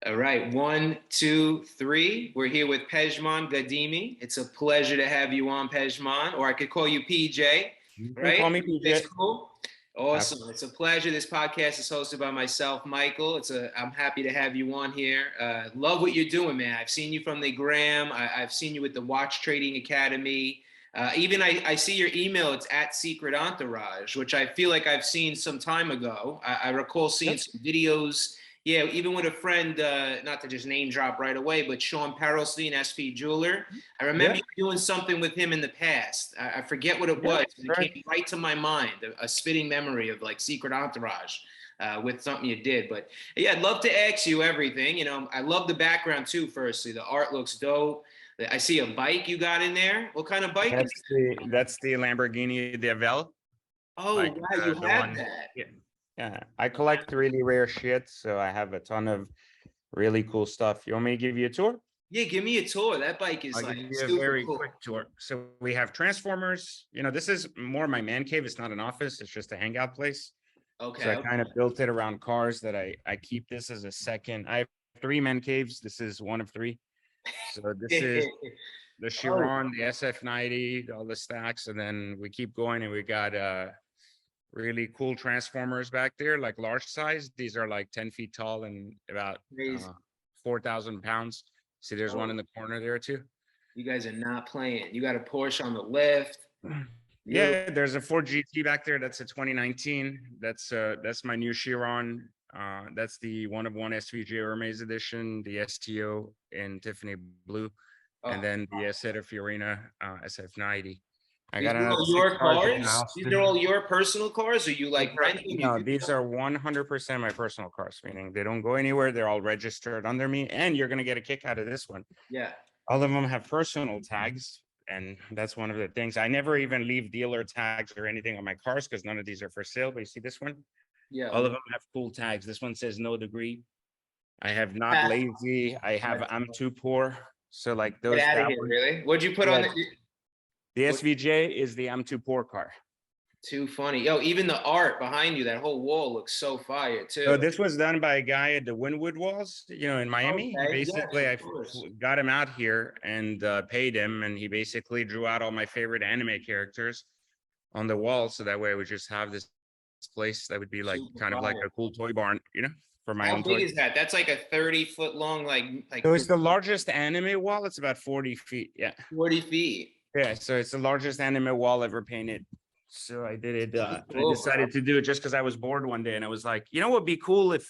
All right, one, two, three. We're here with Pejman Ghadimi. It's a pleasure to have you on, Pejman, or I could call you PJ, You can call right? me It's PJ. cool. Awesome. It's a pleasure. This podcast is hosted by myself, Michael. I'm happy to have you on here. Love what you're doing, man. I've seen you from the gram. I've seen you with the Watch Trading Academy. I see your email. It's at Secret Entourage, which I feel like I've seen some time ago. I recall seeing Yep. some videos. Yeah, even with a friend, not to just name drop right away, but Sean Perelstein, SP Jeweler. I remember Yeah. you doing something with him in the past. I forget what it Yeah. was. It Right. came right to my mind, a spitting memory of like Secret Entourage with something you did. But yeah, I'd love to ask you everything. You know, I love the background too, firstly. The art looks dope. I see a bike you got in there. What kind of bike is That's the Lamborghini Diavel. Oh, Like wow, you the have one. that. Yeah. Yeah. I collect really rare shit, so I have a ton of really cool stuff. You want me to give you a tour? Yeah, give me a tour. That bike is I'll like give you a super very cool. quick tour. So we have transformers. This is more my man cave. It's not an office. It's just a hangout place. So I Okay. kind of built it around cars that I keep this as a second. I have three man caves. This is one of three. So this is the Oh, Chiron, the SF90, all the stacks, and then we keep going, and we got really cool transformers back there, like large size. These are like 10 feet tall and about crazy. 4,000 pounds. See, there's one Oh, in the corner there too. you guys are not playing. You got a Porsche on the left. Beautiful. Yeah, there's a Ford GT back there. That's a 2019. That's my new Chiron. That's the one of one SVJ Hermes edition, the STO in Tiffany blue, and Oh, then the Assetto Fiorina SF90. I these got are another all six your cars in the cars? house These too. are all your personal cars, or you like renting? You No, keep these them? are 100% my personal cars, meaning they don't go anywhere. They're all registered under me, and you're gonna get a kick out of this one. Yeah. All of them have personal tags, and that's one of the things. I never even leave dealer tags or anything on my cars because none of these are for sale. But you see this one? Yeah. All of them have cool tags. This one says no degree. I have not lazy. I have I'm too poor. So like Get those out of that here, one. really? What'd you put on Yeah, the the what, SVJ is the I'm too poor car. too funny. Yo, even the art behind you, that whole wall looks so fire So too. this was done by a guy at the Wynwood Walls, in Miami. He Okay, yes, basically, of I course. got him out here and paid him, and he basically drew out all my favorite anime characters on the wall. So that way I would just have this place that would be like Super kind of like fire. a cool toy barn, for my How own big toys. is that? That's like a 30-foot long, So it's the largest anime wall. It's about 40 feet. Yeah. 40 feet. Yeah. So it's the largest anime wall ever painted. So I did it. I Cool, bro. decided to do it just because I was bored one day, and I was like, what would be cool if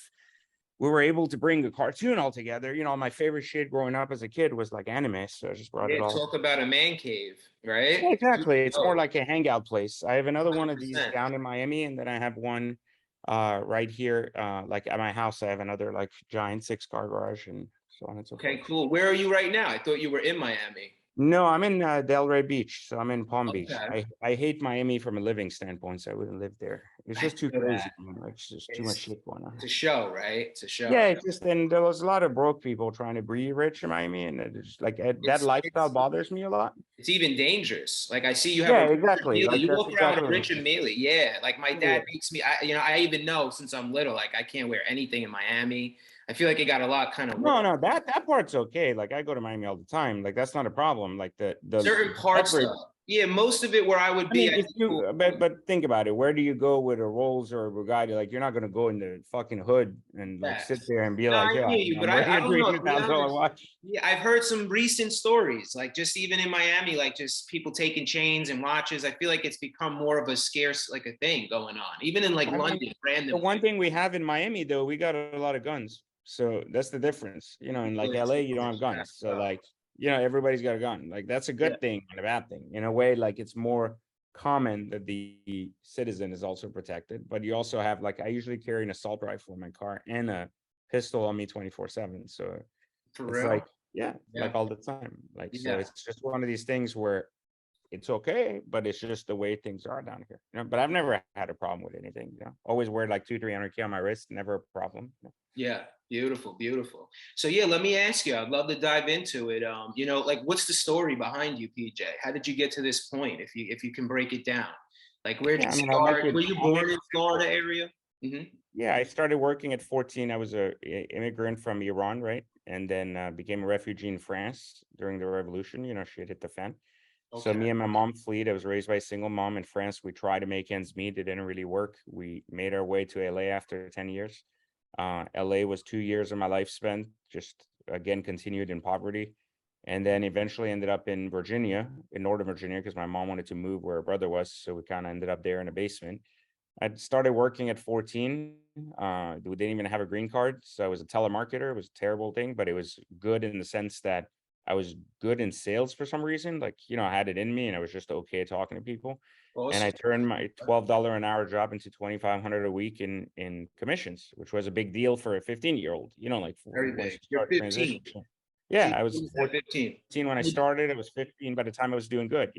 we were able to bring a cartoon all together. My favorite shit growing up as a kid was like anime. So I just brought Yeah, it all. talk about a man cave, Yeah, right? exactly. It's more Oh, like a hangout place. I have another one of these 100%. down in Miami, and then I have one right here. Like at my house, I have another like giant 6-car garage and so on and so Okay, forth. cool. Where are you right now? I thought you were in Miami. No, I'm in Delray Beach, so I'm in Palm Beach. Okay. I hate Miami from a living standpoint, so I wouldn't live there. It's I just too feel that. crazy, man. Like it's just too much shit going on. It's a show, right? It's a show. Yeah, it's just and there was a lot of broke people trying to be rich in Miami, and it's like that It's lifestyle it's bothers me a lot. it's even dangerous. Like I see you have Yeah, a Richard exactly. Mille. Like You that's walk around with exactly a what I'm Richard saying. Mille. Yeah. Like my Yeah. dad makes me I even know since I'm little, like I can't wear anything in Miami. I feel like it got a lot kind of worse. No, that part's okay. Like I go to Miami all the time. Like that's not a problem. Like the Certain parts average. though. Yeah, most of it where I would I be, mean, I if think you but think about it. Where do you go with a Rolls or a Bugatti? Like you're not gonna go in the fucking hood and like sit yes. there and be No, like, I yeah, hear you, but I'm wearing I a don't three know. hundred To be thousand dollar honest, watch. yeah, I've heard some recent stories, like just even in Miami, like just people taking chains and watches. I feel like it's become more of a scarce, like a thing going on, even in like I mean, London, the randomly. one thing we have in Miami though, we got a lot of guns. So that's the difference. In like LA, you don't have guns. So like, everybody's got a gun. Like that's a Yeah, good thing and a bad thing. In a way, like it's more common that the citizen is also protected. But you also have like I usually carry an assault rifle in my car and a pistol on me 24/7. So for it's real. like, yeah, like Yeah, all the time. Like so yeah. it's just one of these things where it's okay, but it's just the way things are down here. But I've never had a problem with anything. Always wear like 200-300K on my wrist, never a problem. Yeah, beautiful, beautiful. So yeah, let me ask you. I'd love to dive into it. Like what's the story behind you, PJ? How did you get to this point? If you can break it down, like where'd Yeah, you I mean, I'll make start? it Were you I'll make born in it Florida simple. area? Hmm. Yeah, I started working at 14. I was a immigrant from Iran, right? And then became a refugee in France during the revolution. Shit hit the fan. So Okay. me and my mom fled. I was raised by a single mom in France. We tried to make ends meet. It didn't really work. We made our way to LA after 10 years. LA was 2 years of my life spent, just again, continued in poverty. And then eventually ended up in Virginia, in Northern Virginia, because my mom wanted to move where her brother was. So we kind of ended up there in a basement. I started working at 14. We didn't even have a green card. So I was a telemarketer. It was a terrible thing, but it was good in the sense that I was good in sales for some reason. Like, I had it in me and I was just okay talking to people. And I Awesome. turned my $12 an hour job into 2,500 a week in commissions, which was a big deal for a 15-year-old, like Very once big. you You're start 15. transition. So Yeah, you I was finished at 15. 14 when I started. I was 15 by the time I was doing good.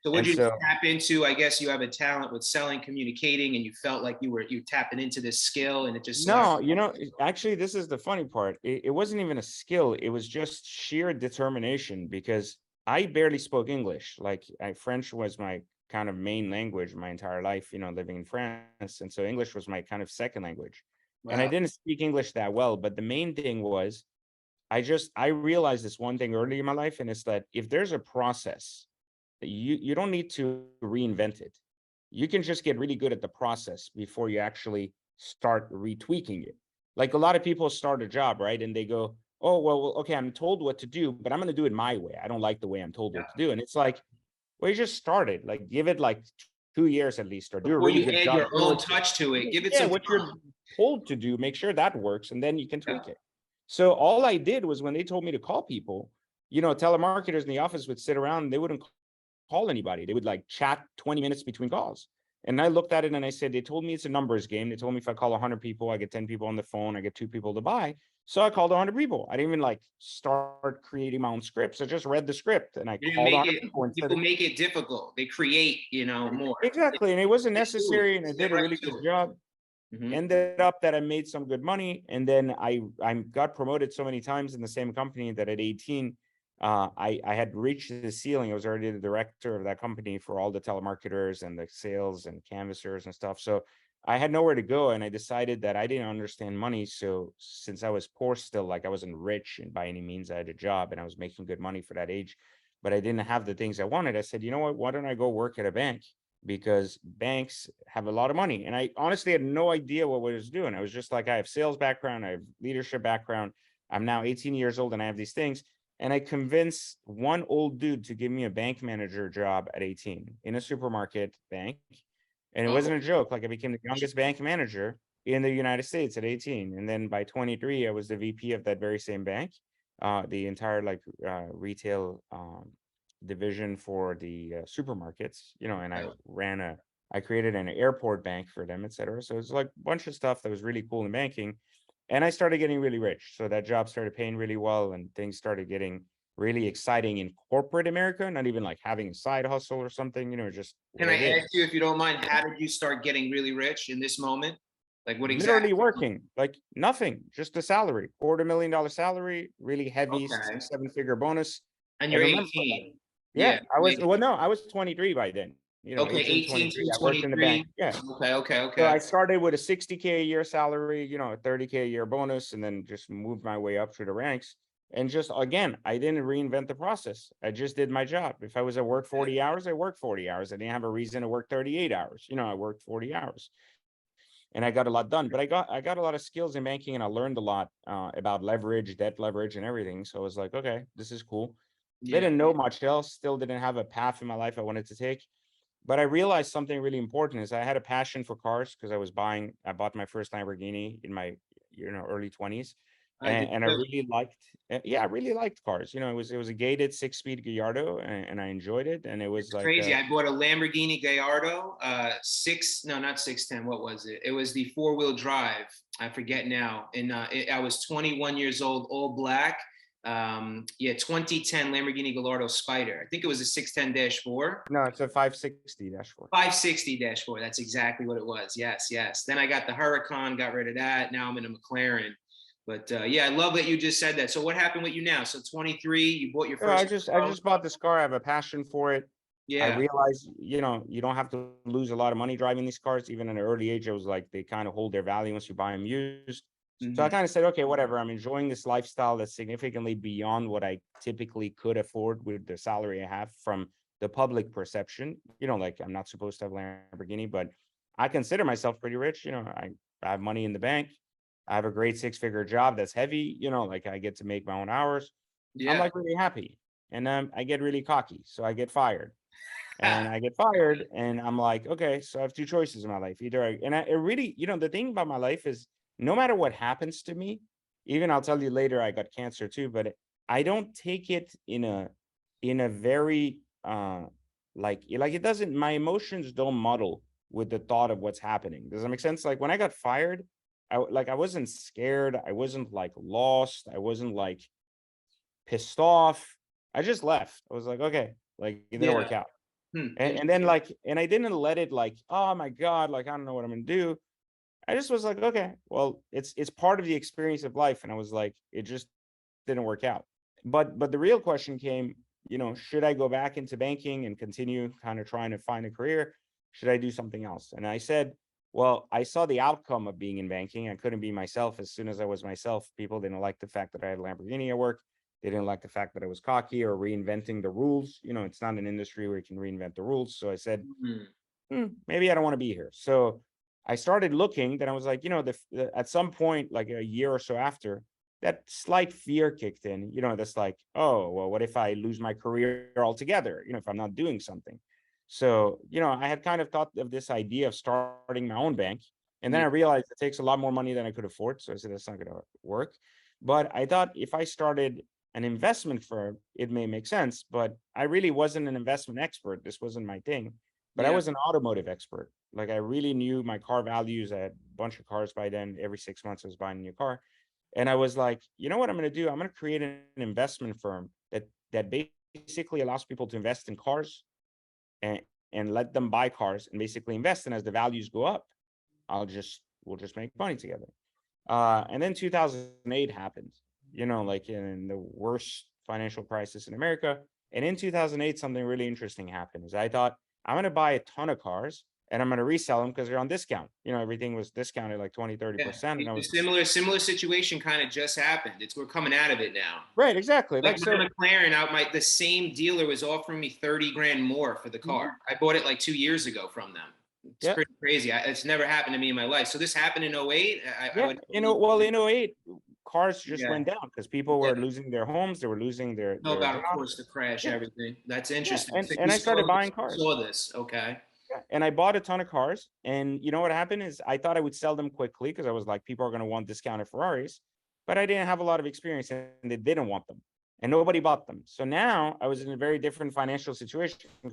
So would And you so tap into, I guess you have a talent with selling, communicating, and you felt like you tapping into this skill and it just started. no, actually, this is the funny part. It wasn't even a skill. It was just sheer determination because I barely spoke English. Like French was my kind of main language my entire life, living in France. And so English was my kind of second language. And I Wow. didn't speak English that well. But the main thing was I realized this one thing early in my life, and it's that if there's a process, you don't need to reinvent it. You can just get really good at the process before you actually start retweaking it. Like a lot of people start a job, right? And they go, oh, well, okay, I'm told what to do, but I'm going to do it my way. I don't like the way I'm told what to do. And it's like, well, you just started. Like, give it like 2 years at least, or do a Before really you good add job. your own touch to it, give it Yeah, some what you're time. told to do, make sure that works, and then you can Yeah. tweak it. So all I did was when they told me to call people, telemarketers in the office would sit around and they wouldn't call anybody. They would like chat 20 minutes between calls. And I looked at it and I said, they told me it's a numbers game. They told me if I call 100 people, I get 10 people on the phone, I get 2 people to buy. So I called 100 people. I didn't even like start creating my own scripts. I just read the script and I You didn't called make 100 it, people and people said, make it difficult. They create, more. exactly. And it wasn't Just do it. necessary. And I Get did a right really to good it. job. Mhm. Ended up that I made some good money. And then I got promoted so many times in the same company that at 18, I had reached the ceiling. I was already the director of that company for all the telemarketers and the sales and canvassers and stuff. So I had nowhere to go. And I decided that I didn't understand money. So since I was poor still, like I wasn't rich and by any means, I had a job and I was making good money for that age, but I didn't have the things I wanted. I said, you know what, why don't I go work at a bank? Because banks have a lot of money. And I honestly had no idea what I was doing. I was just like, I have sales background, I have leadership background. I'm now 18 years old and I have these things. And I convinced one old dude to give me a bank manager job at 18 in a supermarket bank. And it Oh, wasn't a joke. Like I became the youngest bank manager in the United States at 18. And then by 23, I was the VP of that very same bank, the entire like retail division for the supermarkets, and okay. I created an airport bank for them, et cetera. So it's like a bunch of stuff that was really cool in banking. And I started getting really rich. So that job started paying really well and things started getting really exciting in corporate America, not even like having a side hustle or something, just what Can I I did. ask you, if you don't mind, how did you start getting really rich in this moment? Like what Literally exactly? working like nothing, just a salary, $250,000 salary, really heavy Okay. 7-figure bonus. And And you're remember, 18. yeah, Yeah. I was, well, no, I was 23 by then, Okay, 18, 18 23. to I worked in the bank. 23. Yeah. Okay, okay, So okay. I started with a 60K a year salary, a 30K a year bonus, and then just moved my way up through the ranks. And just again, I didn't reinvent the process. I just did my job. If I was at work 40 hours, I worked 40 hours. I didn't have a reason to work 38 hours. I worked 40 hours and I got a lot done. But I got a lot of skills in banking and I learned a lot about leverage, debt leverage, and everything. So I was like, okay, this is cool. Yeah. Didn't know much else, still didn't have a path in my life I wanted to take. But I realized something really important is I had a passion for cars because I bought my first Lamborghini in my early 20s. I did And I too. really liked, yeah, I really liked cars. It was a gated 6-speed Gallardo, and I enjoyed it. And it was It's like, crazy. I bought a Lamborghini Gallardo, no, not 610. What was it? It was the four-wheel drive. I forget now. And I was 21 years old, all black. Yeah, 2010 Lamborghini Gallardo Spider. I think it was a 610-4. no, it's a 560-4. 560-4. That's exactly what it was. Yes, yes. Then I got the Huracan, got rid of that. Now I'm in a McLaren. But yeah, I love that you just said that. So what happened with you now? So 23, you bought your I first just I car. just bought this car. I have a passion for it. I Yeah. realized, you don't have to lose a lot of money driving these cars. Even at an early age, I was like, they kind of hold their value once you buy them used. So I Hmm. kind of said, okay, whatever. I'm enjoying this lifestyle that's significantly beyond what I typically could afford with the salary I have from the public perception. Like I'm not supposed to have Lamborghini, but I consider myself pretty rich. I have money in the bank. I have a great six-figure job that's heavy. Like I get to make my own hours. I'm Yeah. like really happy. And I get really cocky. So I get fired. And I get fired, and I'm like, okay, so I have two choices in my life. Either it really, the thing about my life is no matter what happens to me, even I'll tell you later, I got cancer too, but I don't take it in a very, like it doesn't, my emotions don't muddle with the thought of what's happening. Does that make sense? Like when I got fired, I wasn't scared. I wasn't like lost. I wasn't like pissed off. I just left. I was like, okay, like it didn't Yeah. work out. And then Interesting. and I didn't let it like, oh my God, like I don't know what I'm gonna do. I just was like, okay, well, it's part of the experience of life. And I was like, it just didn't work out. But the real question came, should I go back into banking and continue kind of trying to find a career? Should I do something else? And I said, well, I saw the outcome of being in banking. I couldn't be myself. As soon as I was myself, people didn't like the fact that I had a Lamborghini at work. They didn't like the fact that I was cocky or reinventing the rules. It's not an industry where you can reinvent the rules. So I said, Mhm. maybe I don't want to be here. So I started looking. Then I was like, at some point, like a year or so after, that slight fear kicked in. That's like, oh, well, what if I lose my career altogether? If I'm not doing something. So, I had kind of thought of this idea of starting my own bank. And then Yeah. I realized it takes a lot more money than I could afford. So I said, that's not going to work. But I thought if I started an investment firm, it may make sense. But I really wasn't an investment expert. This wasn't my thing, but I Yeah. was an automotive expert. Like I really knew my car values. I had a bunch of cars by then. Every 6 months, I was buying a new car, and I was like, you know what I'm going to do? I'm going to create an investment firm that basically allows people to invest in cars and and let them buy cars and basically invest. And as the values go up, we'll just make money together. And then 2008 happened. Like in the worst financial crisis in America. And in 2008, something really interesting happened. Is I thought I'm going to buy a ton of cars and I'm going to resell them because they're on discount. Everything was discounted like 20, Yeah. 30%. And I A was similar situation kind of just happened. We're coming out of it now. right, exactly. Like Like my so. McLaren out the same dealer was offering me 30 grand more for the car. Mhm. I bought it like 2 years ago from them. It's Yeah, pretty crazy. It's never happened to me in my life. So this happened in '08. I yeah. would believe. Well, in '08, cars just Yeah. went down because people Yeah. were losing their homes, they were losing Know their about, of jobs. course, the crash, Yeah, everything. That's yeah. interesting. And So and I started buying you cars. saw this. Okay. Yeah, and I bought a ton of cars. And you know what happened is I thought I would sell them quickly because I was like, people are going to want discounted Ferraris, but I didn't have a lot of experience and they didn't want them. And nobody bought them. So now I was in a very different financial situation. I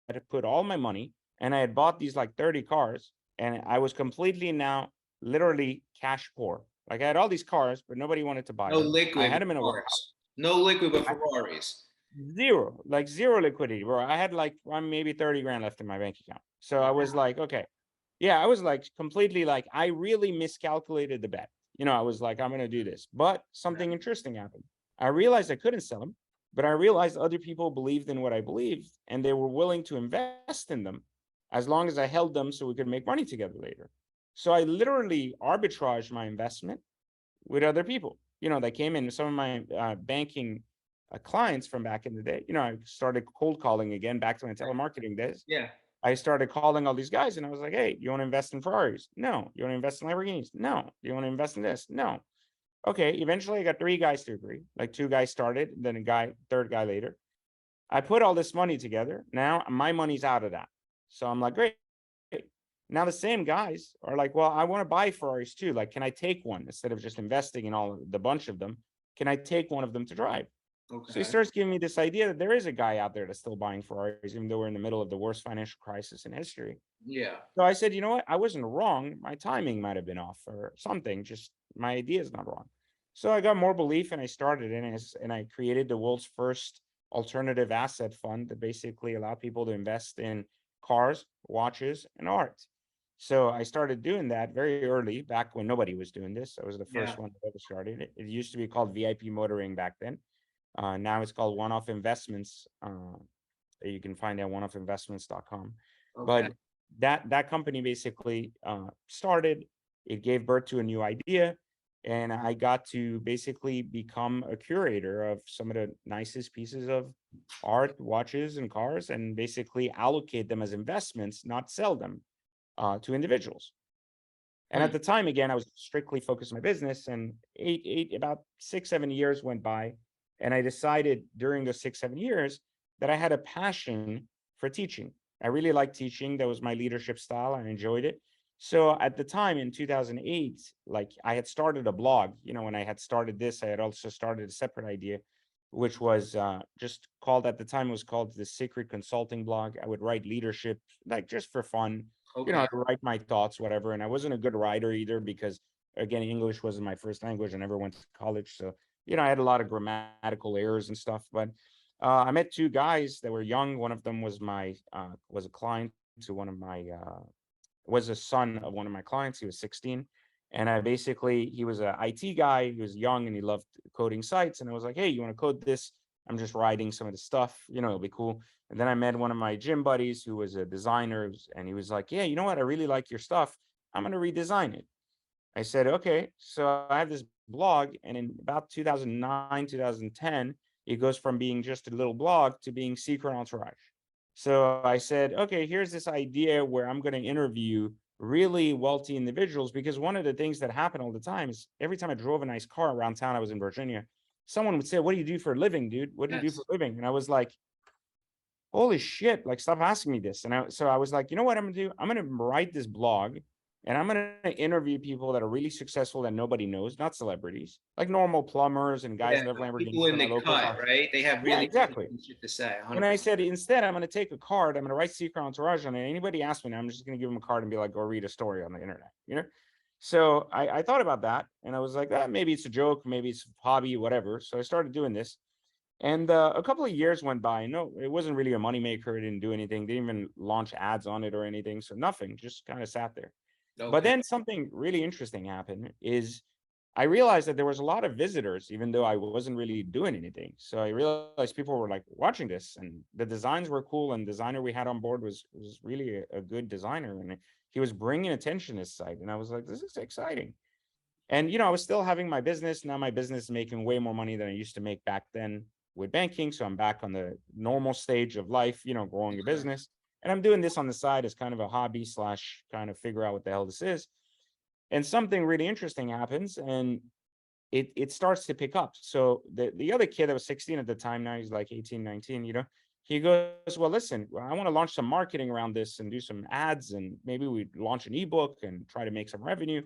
had to put all my money and I had bought these like 30 cars and I was completely now literally cash poor. Like I had all these cars, but nobody wanted to buy No them. I liquid had with them in a warehouse. cars. No liquid with Ferraris. Zero, like zero liquidity, bro. I had like maybe 30 grand left in my bank account. So I was like, okay. Yeah, I was like completely like, I really miscalculated the bet. I was like, I'm going to do this. But something interesting happened. I realized I couldn't sell them, but I realized other people believed in what I believed and they were willing to invest in them as long as I held them so we could make money together later. So I literally arbitraged my investment with other people. They came in, some of my banking clients from back in the day. I started cold calling again, back to my telemarketing days. Yeah. I started calling all these guys and I was like, hey, you want to invest in Ferraris? No. You want to invest in Lamborghinis? No. Do you want to invest in this? No. Okay. Eventually I got three guys to agree. Like two guys started, then third guy later. I put all this money together. Now my money's out of that. So I'm like, great. Now the same guys are like, well, I want to buy Ferraris too. Like, can I take one instead of just investing in all the bunch of them? Can I take one of them to drive? So he Okay. starts giving me this idea that there is a guy out there that's still buying Ferraris, even though we're in the middle of the worst financial crisis in history. Yeah. So I said, you know what? I wasn't wrong. My timing might have been off or something. Just my idea is not wrong. So I got more belief and I started in it and I created the world's first alternative asset fund that basically allowed people to invest in cars, watches, and art. So I started doing that very early, back when nobody was doing this. I was the Yeah. first one that ever started it. It used to be called VIP Motoring back then. Now it's called One-Off Investments. that you can find at oneofinvestments.com. Okay. But that company basically started, it gave birth to a new idea, and I got to basically become a curator of some of the nicest pieces of art, watches, and cars, and basically allocate them as investments, not sell them to individuals. And at the time, again, I was strictly focused on my business, and about 6-7 years went by, and I decided during those 6-7 years that I had a passion for teaching. I really liked teaching. That was my leadership style. I enjoyed it. So at the time in 2008, like I had started a blog. When I had started this, I had also started a separate idea, which was just called, at the time, it was called the Secret Consulting Blog. I would write leadership, like just for fun. Okay. I'd write my thoughts, whatever. And I wasn't a good writer either because, again, English wasn't my first language. I never went to college. So, I had a lot of grammatical errors and stuff. But I met two guys that were young. One of them was was a client to one of my, was a son of one of my clients. He was 16. And he was an IT guy. He was young and he loved coding sites. And I was like, hey, you want to code this? I'm just writing some of the stuff, it'll be cool. And then I met one of my gym buddies who was a designer, and he was like, yeah, you know what? I really like your stuff. I'm going to redesign it. I said, okay. So I have this blog, and in about 2009, 2010, it goes from being just a little blog to being Secret Entourage. So I said, okay, here's this idea where I'm going to interview really wealthy individuals, because one of the things that happened all the time is every time I drove a nice car around town, I was in Virginia, someone would say, what do you do for a living, dude? What do you do for a living? And I was like, holy shit, like, stop asking me this. And so I was like, you know what I'm gonna do? I'm gonna write this blog, and I'm gonna interview people that are really successful that nobody knows, not celebrities, like normal plumbers and guys Yeah, that have people Lamborghinis in for my the local cut, car. right? They have Yeah, really exactly. interesting shit to say. And I 100%. said, instead, I'm going to take a card. I'm going to write Secret Entourage on it. Anybody asks me, I'm just going to give them a card and be like, go read a story on the internet. So I thought about that, and I was like, maybe it's a joke, maybe it's a hobby, whatever. So I started doing this, and a couple of years went by. No, it wasn't really a moneymaker. It didn't do anything. Didn't even launch ads on it or anything. So nothing, just kind of sat there. But Okay. then something really interesting happened is I realized that there was a lot of visitors, even though I wasn't really doing anything. So I realized people were like watching this, and the designs were cool. And the designer we had on board was really a good designer, and he was bringing attention to his site. And I was like, this is exciting. And I was still having my business. Now my business is making way more money than I used to make back then with banking. So I'm back on the normal stage of life, growing a business. And I'm doing this on the side as kind of a hobby slash kind of figure out what the hell this is. And something really interesting happens, and it starts to pick up. So the other kid that was 16 at the time, now he's like 18, 19, he goes, well, listen, I want to launch some marketing around this and do some ads, and maybe we launch an ebook and try to make some revenue.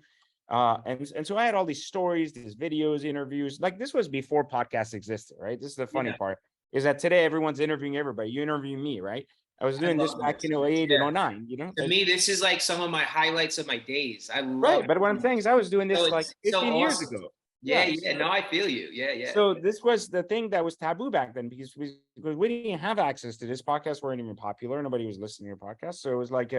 And so I had all these stories, these videos, interviews. Like, this was before podcasts existed, right? This is the funny part, is that today everyone's interviewing everybody. You interview me, right? I was doing this back in 08 and 09, To me, this is like some of my highlights of my days. I love right. But what I'm saying is I was doing So this like it's so 15 years awesome. ago. Yeah, Yeah. yeah. No, I feel you. Yeah, yeah. So this was the thing that was taboo back then, because we didn't have access to this. Podcasts weren't even popular. Nobody was listening to podcasts. So it was like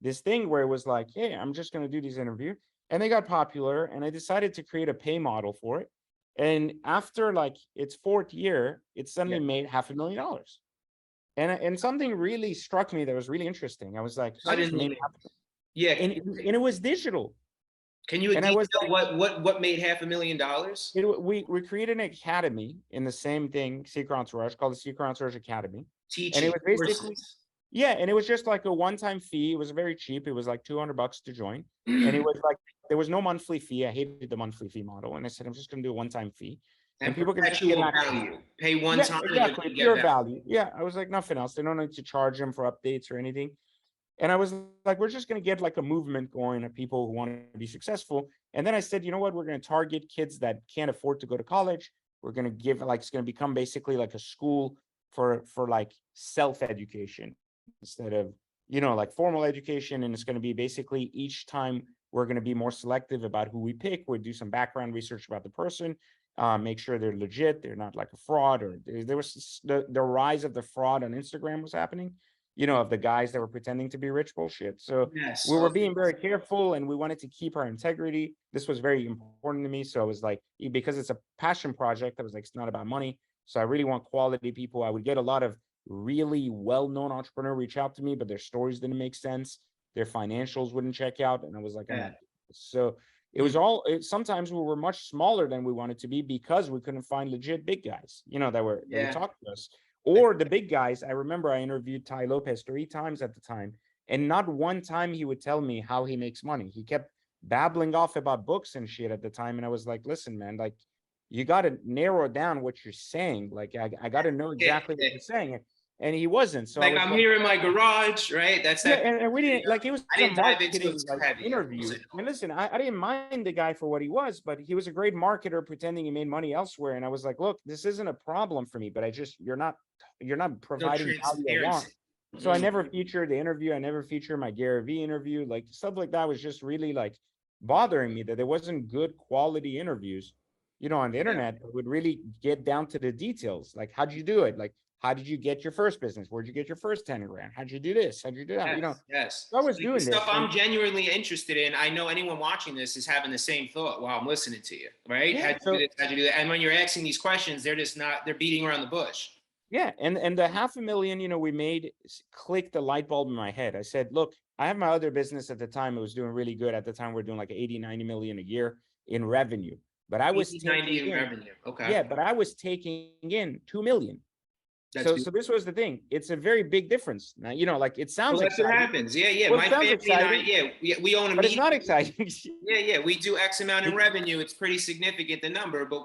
this thing where it was like, hey, I'm just going to do these interviews. And they got popular, and I decided to create a pay model for it. And after like its fourth year, it suddenly made $500,000. And something really struck me that was really interesting. I was like, I just made Yeah. and it was digital. Can you And I was detail what made $500,000? We created an academy in the same thing, Secret Entourage, called the Secret Entourage Academy. And it Teaching was basically, courses. yeah, and it was just like a one-time fee. It was very cheap. It was like $200 to join. And it was like, there was no monthly fee. I hated the monthly fee model. And I said, I'm just going to do a one-time fee. And people can just get value. Pay one time. Exactly. Pure value. Yeah. I was like, nothing else. They don't need to charge them for updates or anything. And I was like, we're just going to get like a movement going of people who want to be successful. And then I said, you know what? We're going to target kids that can't afford to go to college. We're going to give, like, it's going to become basically like a school for like self-education instead of, like formal education. And it's going to be basically each time we're going to be more selective about who we pick. We'll do some background research about the person, make sure they're legit. They're not like a fraud, or there was the rise of the fraud on Instagram was happening. Of the guys that were pretending to be rich bullshit. So we were being very careful, and we wanted to keep our integrity. This was very important to me. So I was like, because it's a passion project, I was like, it's not about money. So I really want quality people. I would get a lot of really well-known entrepreneur reach out to me, but their stories didn't make sense. Their financials wouldn't check out. And I was like, I'm Yeah. not. So it was sometimes we were much smaller than we wanted to be because we couldn't find legit big guys, that would talk to us. Or the big guys. I remember I interviewed Ty Lopez 3 times at the time, and not one time he would tell me how he makes money. He kept babbling off about books and shit at the time. And I was like, listen, man, like, you got to narrow down what you're saying. Like, I got to know exactly what you're saying. And he wasn't. So like, I'm here in my garage, right? That's that. Yeah, and we didn't, like, it was a marketing heavy interview. And listen, I didn't mind the guy for what he was, but he was a great marketer pretending he made money elsewhere. And I was like, look, this isn't a problem for me, but you're not providing value I want. So I never featured the interview. I never featured my Gary Vee interview. Like, stuff like that was just really like bothering me, that there wasn't good quality interviews, on the internet that would really get down to the details. Like, how'd you do it? Like, how did you get your first business? Where'd you get your first 10 grand? How'd you do this? How'd you do that? Yes. I was doing stuff I'm genuinely interested in. I know anyone watching this is having the same thought while I'm listening to you, right? Yeah, how'd you do that? And when you're asking these questions, they're beating around the bush. Yeah. And the $500,000, we made clicked the light bulb in my head. I said, look, I have my other business at the time. It was doing really good. At the time, we're doing like 80, 90 million a year in revenue. But I was 90 in revenue. Okay. Yeah, but I was taking in 2 million. So this was the thing. It's a very big difference. Now, like, it sounds that's exciting. what happens. Yeah. Well, my family and I, we own a but it's not exciting. Yeah. We do X amount in revenue. It's pretty significant, the number, but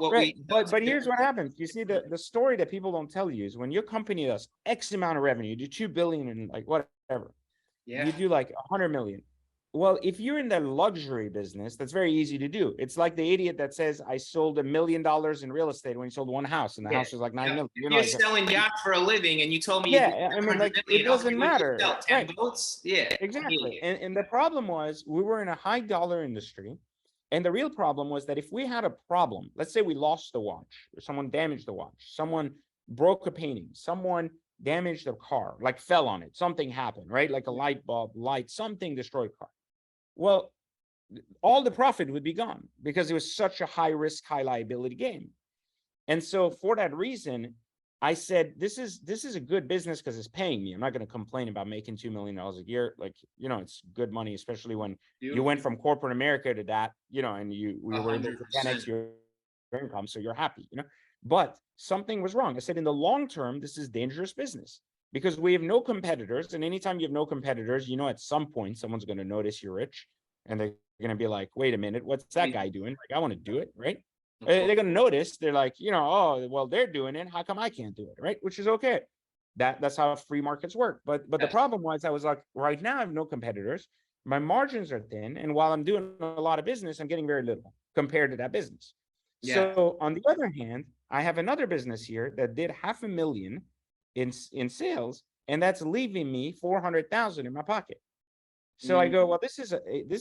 but here's what happens. You see, the story that people don't tell you is when your company does X amount of revenue, you do 2 billion and like whatever. Yeah. You do like 100 million. Well, if you're in the luxury business, that's very easy to do. It's like the idiot that says, I sold $1 million in real estate when he sold one house, and the house was like 9 million. You're selling yachts for a living, and you told me, I mean, like, it doesn't matter. Sell 10 boats. Yeah, exactly. And the problem was we were in a high dollar industry. And the real problem was that if we had a problem, let's say we lost the watch, or someone damaged the watch, someone broke a painting, someone damaged a car, like fell on it, something happened, right? Like a light bulb, something destroyed the car. Well, all the profit would be gone because it was such a high risk, high liability game. And so for that reason, I said, this is a good business because it's paying me. I'm not going to complain about making $2 million a year. Like, it's good money, especially when you went from corporate America to that, and we were able to 10x your income. So you're happy, but something was wrong. I said, in the long term, this is dangerous business because we have no competitors. And anytime you have no competitors, at some point, someone's going to notice you're rich and they're going to be like, wait a minute, what's that guy doing? Like, I want to do it, right? They're going to notice. They're like, oh, well, they're doing it. How come I can't do it? Right. Which is okay. That's how free markets work. But the problem was, I was like, right now I have no competitors. My margins are thin. And while I'm doing a lot of business, I'm getting very little compared to that business. Yeah. So on the other hand, I have another business here that did $500,000 in sales, and that's leaving me 400,000 in my pocket. So I go, well, this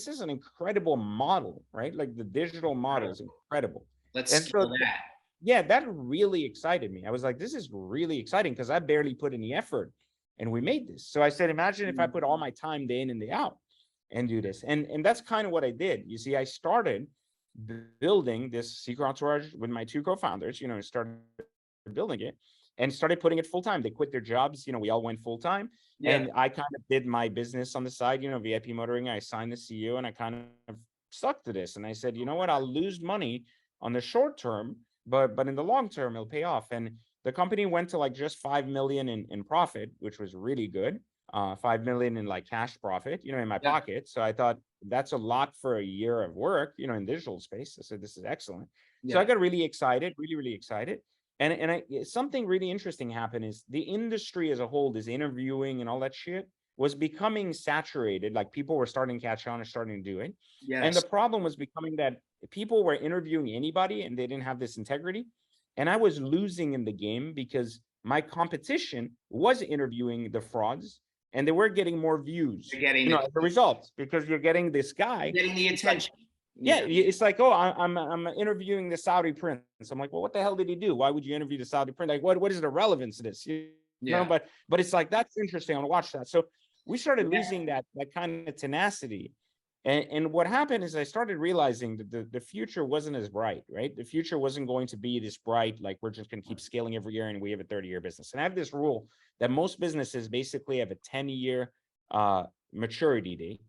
is an incredible model, right? Like, the digital model is incredible. Let's scale that. Yeah, that really excited me. I was like, this is really exciting because I barely put any effort and we made this. So I said, imagine if I put all my time day in and day out and do this. And that's kind of what I did. You see, I started building this secret entourage with my 2 co-founders, started building it and started putting it full time. They quit their jobs. We all went full time. Yeah. And I kind of did my business on the side, VIP motoring. I signed the CEO and I kind of stuck to this. And I said, you know what, I'll lose money on the short term, but in the long term, it'll pay off. And the company went to like just 5 million in profit, which was really good. 5 million in like cash profit, in my pocket. So I thought that's a lot for a year of work, in digital space. I said, this is excellent. Yeah. So I got really excited, really, really excited. And something really interesting happened is the industry as a whole, this interviewing and all that shit was becoming saturated. Like, people were starting to catch on and starting to do it. Yes. And the problem was becoming that people were interviewing anybody and they didn't have this integrity. And I was losing in the game because my competition was interviewing the frauds and they were getting more views. You're getting as a result, because you're getting this guy. You're getting the attention. Yeah, it's like, oh, I'm interviewing the Saudi prince. I'm like, well, what the hell did he do? Why would you interview the Saudi prince? Like, what is the relevance to this? But it's like, that's interesting. I want to watch that. So we started losing that kind of tenacity. And what happened is I started realizing that the future wasn't as bright, right? The future wasn't going to be this bright, like we're just going to keep scaling every year and we have a 30-year business. And I have this rule that most businesses basically have a 10-year maturity date,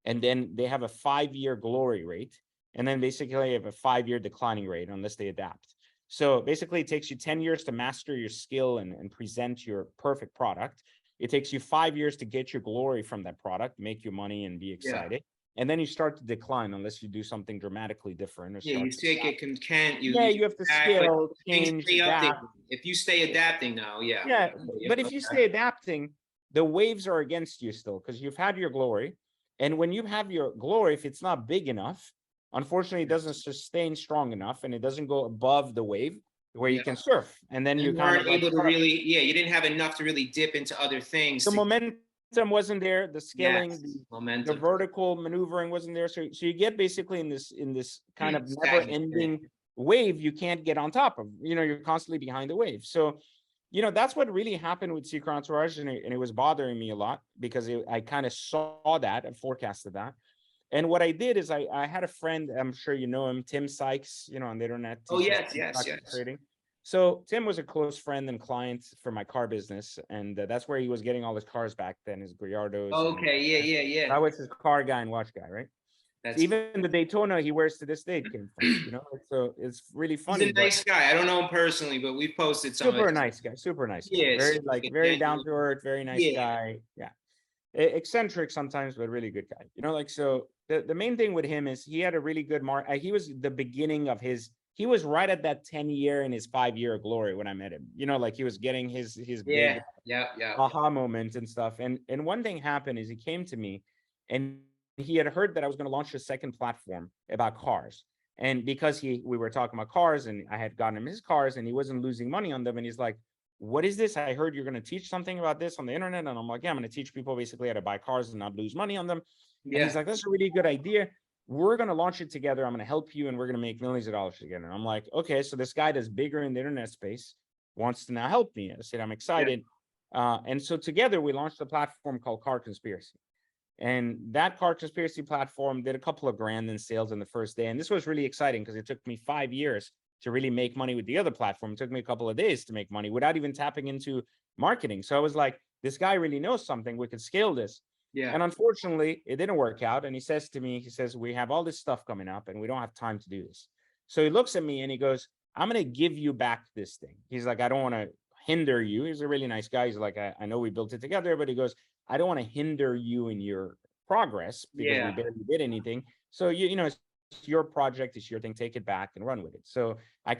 and then they have a 5-year glory rate, and then basically have a 5-year declining rate unless they adapt. So basically it takes you 10 years to master your skill and present your perfect product. It takes you 5 years to get your glory from that product, make your money and be excited. And then you start to decline unless you do something dramatically different. Or Yeah, you take it can't you? Yeah, you have to scale, things change, stay adapt. updated. If you stay adapting now, yeah. Yeah, but if you stay adapting, the waves are against you still because you've had your glory. And when you have your glory, if it's not big enough, unfortunately, it doesn't sustain strong enough and it doesn't go above the wave where you can surf. And then you kind of weren't able to really, you didn't have enough to really dip into other things. The momentum wasn't there, the scaling, momentum, the vertical maneuvering wasn't there. So you get basically in this kind of never-ending wave you can't get on top of. You're constantly behind the wave. So that's what really happened with Secret Entourage, and it was bothering me a lot because I kind of saw that and forecasted that. And what I did is I had a friend, I'm sure you know him, Tim Sykes, on the internet. Oh, yes. Trading. So Tim was a close friend and client for my car business, and that's where he was getting all his cars back then, his Gallardos. Okay, yeah. I was his car guy and watch guy, right? So even the Daytona he wears to this day came from, so it's really funny. He's a nice guy. I don't know him personally, but we've posted some. Super nice guy. Yeah, very down to earth, very nice guy. Yeah, eccentric sometimes, but really good guy. So the main thing with him is he had a really good he was the beginning of he was right at that 10-year and his 5-year glory when I met him. He was getting his big aha moment and stuff. And one thing happened is he came to me and he had heard that I was going to launch a second platform about cars. And because we were talking about cars and I had gotten him his cars and he wasn't losing money on them. And he's like, what is this? I heard you're going to teach something about this on the internet. And I'm like, yeah, I'm going to teach people basically how to buy cars and not lose money on them. And he's like, that's a really good idea. We're going to launch it together. I'm going to help you and we're going to make millions of dollars together. And I'm like, okay, so this guy that's bigger in the internet space wants to now help me. I said, I'm excited. And so together we launched a platform called Car Conspiracy. And that Car Conspiracy platform did a couple of grand in sales in the first day. And this was really exciting because it took me 5 years to really make money with the other platform. It took me a couple of days to make money without even tapping into marketing. So I was like, this guy really knows something. We could scale this. Yeah. And unfortunately, it didn't work out. And he says to me, we have all this stuff coming up and we don't have time to do this. So he looks at me and he goes, I'm going to give you back this thing. He's like, I don't want to hinder you. He's a really nice guy. He's like, I know we built it together, but he goes, I don't want to hinder you in your progress because we barely did anything. So, it's your project, it's your thing, take it back and run with it. So I